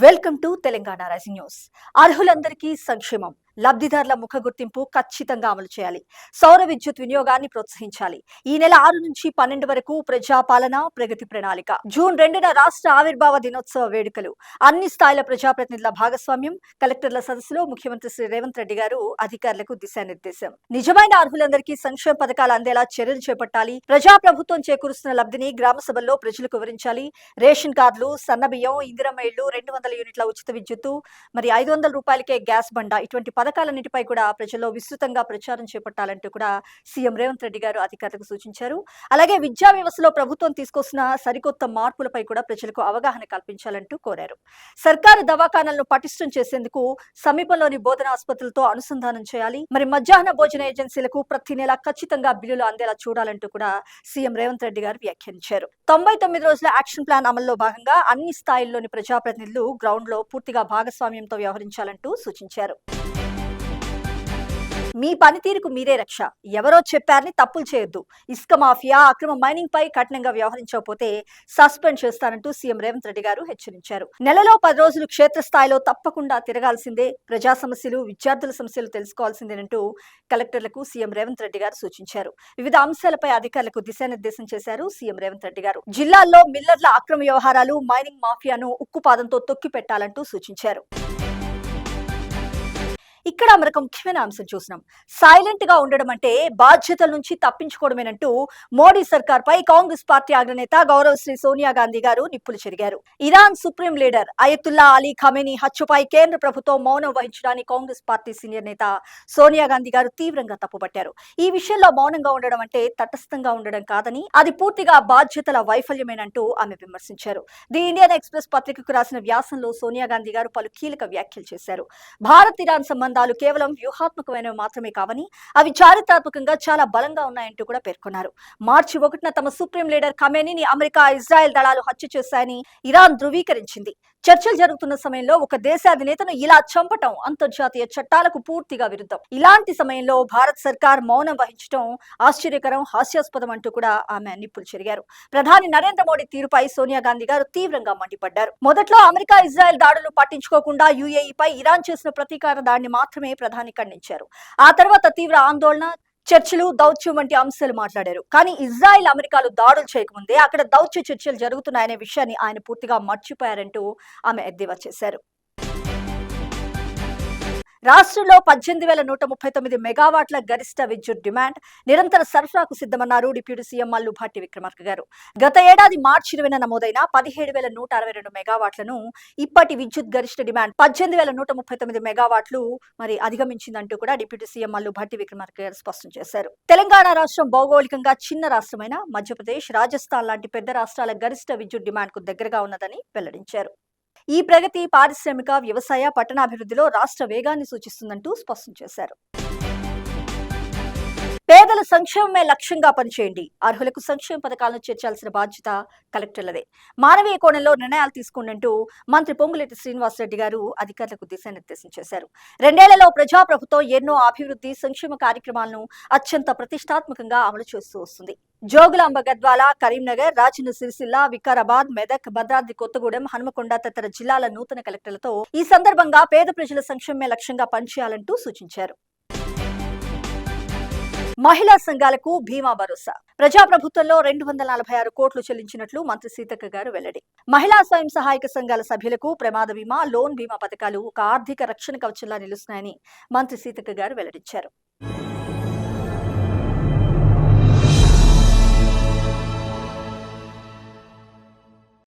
Welcome to Telangana rising news. అర్హులందరికీ సంక్షేమం, లబ్ధిదారుల ముఖ గుర్తింపు ఖచ్చితంగా అమలు చేయాలి. సౌర విద్యుత్ వినియోగాన్ని ప్రోత్సహించాలి. ఈ నెల 6 నుంచి 12 వరకు ప్రజాపాలన ప్రగతి ప్రణాళిక. జూన్ 2న రాష్ట్ర ఆవిర్భావ దినోత్సవ వేడుకలు. అన్ని స్థాయిల ప్రజాప్రతినిధుల భాగస్వామ్యం. కలెక్టర్ల సదస్సులో ముఖ్యమంత్రి శ్రీ రేవంత్ రెడ్డి గారు అధికారులకు దిశానిర్దేశం. నిజమైన అర్హులందరికీ సంక్షేమ పథకాలు అందేలా చర్యలు చేపట్టాలి. ప్రజాప్రభుత్వం చేకూరుస్తున్న లబ్ధిని గ్రామ సభల్లో ప్రజలకు వివరించాలి. రేషన్ కార్డులు, సన్నబియ్యం, ఇందిరమ్మ ఇళ్లు, 200 యూనిట్ల ఉచిత విద్యుత్తు, మరి 500 రూపాయలకే గ్యాస్ బండ, ఇటువంటి పథకాలన్నిటిపై కూడా ప్రజల్లో విస్తృతంగా ప్రచారం చేపట్టాలంటూ కూడా సీఎం రేవంత్ రెడ్డి గారు అధికారులకు సూచించారు. అలాగే విద్యా వ్యవస్థలో ప్రభుత్వం తీసుకొస్తున్న సరికొత్త మార్పులపై కూడా ప్రజలకు అవగాహన కల్పించాలంటూ కోరారు. సర్కారు దవాఖానాలను పటిష్టం చేసేందుకు సమీపంలోని బోధన ఆసుపత్రులతో అనుసంధానం చేయాలి. మరి మధ్యాహ్న భోజన ఏజెన్సీలకు ప్రతి నెల ఖచ్చితంగా బిల్లులు అందేలా చూడాలంటూ కూడా సీఎం రేవంత్ రెడ్డి గారు వ్యాఖ్యానించారు. 99 రోజుల యాక్షన్ ప్లాన్ అమల్లో భాగంగా అన్ని స్థాయిల్లోని ప్రజాప్రతినిధులు గ్రౌండ్ లో పూర్తిగా భాగస్వామ్యంతో వ్యవహరించాలంటూ సూచించారు. మీ పనితీరుకు మీరే రక్ష. ఎవరో చెప్పారని తప్పులు చేయొద్దు. ఇసుక మాఫియా, అక్రమ మైనింగ్ పై కఠినంగా వ్యవహరించకపోతే సస్పెండ్ చేస్తానంటూ సీఎం రేవంత్ రెడ్డి గారు హెచ్చరించారు. నెలలో 10 రోజులు క్షేత్రస్థాయిలో తప్పకుండా తిరగాల్సిందే. ప్రజా సమస్యలు, విద్యార్థుల సమస్యలు తెలుసుకోవాల్సిందేనంటూ కలెక్టర్లకు సీఎం రేవంత్ రెడ్డి గారు సూచించారు. వివిధ అంశాలపై అధికారులకు దిశానిర్దేశం చేశారు సీఎం రేవంత్ రెడ్డి గారు. జిల్లాల్లో మిల్లర్ల అక్రమ వ్యవహారాలు, మైనింగ్ మాఫియాను ఉక్కుపాదంతో తొక్కి పెట్టాలంటూ సూచించారు. ఇక్కడ మరొక ముఖ్యమైన అంశం చూసినాం. సైలెంట్ గా ఉండడం అంటే బాధ్యతల నుంచి తప్పించుకోవడమేనంటూ మోడీ సర్కార్ పై కాంగ్రెస్ పార్టీ అగ్రనేత గౌరవశ్రీ సోనియా గాంధీ గారు నిప్పులు చెరిగారు. Iran supreme leader Ayatollah Ali Khamenei హత్యపై కేంద్ర ప్రభుత్వం మౌనం వహించడాన్ని కాంగ్రెస్ పార్టీ సీనియర్ నేత సోనియా గాంధీ గారు తీవ్రంగా తప్పుపట్టారు. ఈ విషయంలో మౌనంగా ఉండడం అంటే తటస్థంగా ఉండడం కాదని, అది పూర్తిగా బాధ్యతల వైఫల్యమేనంటూ ఆమె విమర్శించారు. ది ఇండియన్ ఎక్స్ప్రెస్ పత్రికకు రాసిన వ్యాసంలో సోనియా గాంధీ గారు పలు కీలక వ్యాఖ్యలు చేశారు. భారత్ ఇరాన్ సంబంధాలు కేవలం వ్యూహాత్మకమైనవి మాత్రమే కావని, అవి చారిత్రాత్మకంగా చాలా బలంగా ఉన్నాయంటూ కూడా పేర్కొన్నారు. మార్చి 1న తమ సుప్రీం లీడర్ ఖమేనీని అమెరికా, ఇజ్రాయెల్ దళాలు హత్య చేశాయని ఇరాన్ ధృవీకరించింది. చర్చలు జరుగుతున్న సమయంలో ఒక దేశ అధినేతను ఇలా చంపటం అంతర్జాతీయ చట్టాలకు పూర్తిగా విరుద్ధం. ఇలాంటి సమయంలో భారత్ సర్కార్ మౌనం వహించడం ఆశ్చర్యకరం, హాస్యాస్పదం అంటూ కూడా ఆమె నిప్పులు చెరిగారు. ప్రధాని నరేంద్ర మోడీ తీరుపై సోనియా గాంధీ గారు తీవ్రంగా మండిపడ్డారు. మొదట్లో అమెరికా, ఇజ్రాయెల్ దాడులు పట్టించుకోకుండా యుఏఈపై ఇరాన్ చేసిన ప్రతీకార దాడిని మాత్రమే ప్రధాని ఖండించారు. ఆ తర్వాత తీవ్ర ఆందోళన, చర్చలు, దౌత్యం వంటి అంశాలు మాట్లాడారు. కానీ ఇజ్రాయెల్, అమెరికాలు దాడులు చేయకముందే అక్కడ దౌత్య చర్చలు జరుగుతున్నాయనే విషయాన్ని ఆయన పూర్తిగా మర్చిపోయారంటూ ఆమె ఎద్దేవా చేశారు. రాష్ట్రంలో 18,139 మెగావాట్ల గరిష్ట విద్యుత్ డిమాండ్, నిరంతర సరఫరాకు సిద్ధమన్నారు డిప్యూటీ సీఎం మల్లు భట్టి విక్రమార్క గారు. గత ఏడాది మార్చి 20న నమోదైన 17,162 మెగావాట్లను ఇప్పటి విద్యుత్ గరిష్ట డిమాండ్ 18,139 మెగావాట్లు మరి అధిగమించిందంటూ కూడా డిప్యూటీ సీఎం మల్లు భట్టి విక్రమార్క గారు స్పష్టం చేశారు. తెలంగాణ రాష్ట్రం భౌగోళికంగా చిన్న రాష్ట్రమైన మధ్యప్రదేశ్, రాజస్థాన్ లాంటి పెద్ద రాష్ట్రాల గరిష్ట విద్యుత్ డిమాండ్ కు దగ్గరగా ఉన్నదని వెల్లడించారు. ఈ ప్రగతి పారిశ్రామిక, వ్యవసాయ, పట్టణాభివృద్ధిలో రాష్ట్ర వేగాన్ని సూచిస్తుందంటూ స్పష్టం చేశారు. పేదల సంక్షేమమే లక్ష్యంగా పనిచేయండి. అర్హులకు సంక్షేమ పథకాలను చేర్చాల్సిన బాధ్యత కలెక్టర్లదే. మానవీయ కోణంలో నిర్ణయాలు తీసుకున్నట్టు మంత్రి పొంగులేటి శ్రీనివాసరెడ్డి గారు అధికారులకు దిశానిర్దేశం చేశారు. 2 ఏళ్లలో ప్రజాప్రభుత్వం ఎన్నో అభివృద్ధి, సంక్షేమ కార్యక్రమాలను అత్యంత ప్రతిష్టాత్మకంగా అమలు చేస్తూ వస్తుంది. జోగులాంబ, గద్వాల, కరీంనగర్, రాజన్న సిరిసిల్ల, వికారాబాద్, మెదక్, భద్రాద్రి కొత్తగూడెం, హనుమకొండ తదితర జిల్లాల నూతన కలెక్టర్లతో ఈ సందర్భంగా పేద ప్రజల సంక్షేమమే లక్ష్యంగా పనిచేయాలంటూ సూచించారు. మహిళా సంఘాలకు బీమా భరోసా. ప్రజాప్రభుత్వంలో 246 కోట్లు చెల్లించినట్లు మంత్రి సీతక్క గారు వెల్లడి. మహిళా స్వయం సహాయక సంఘాల సభ్యులకు ప్రమాద బీమా, లోన్ బీమా పథకాలు ఒక ఆర్థిక రక్షణ కవచంలా నిలుస్తున్నాయని మంత్రి సీతక్క గారు వెల్లడించారు.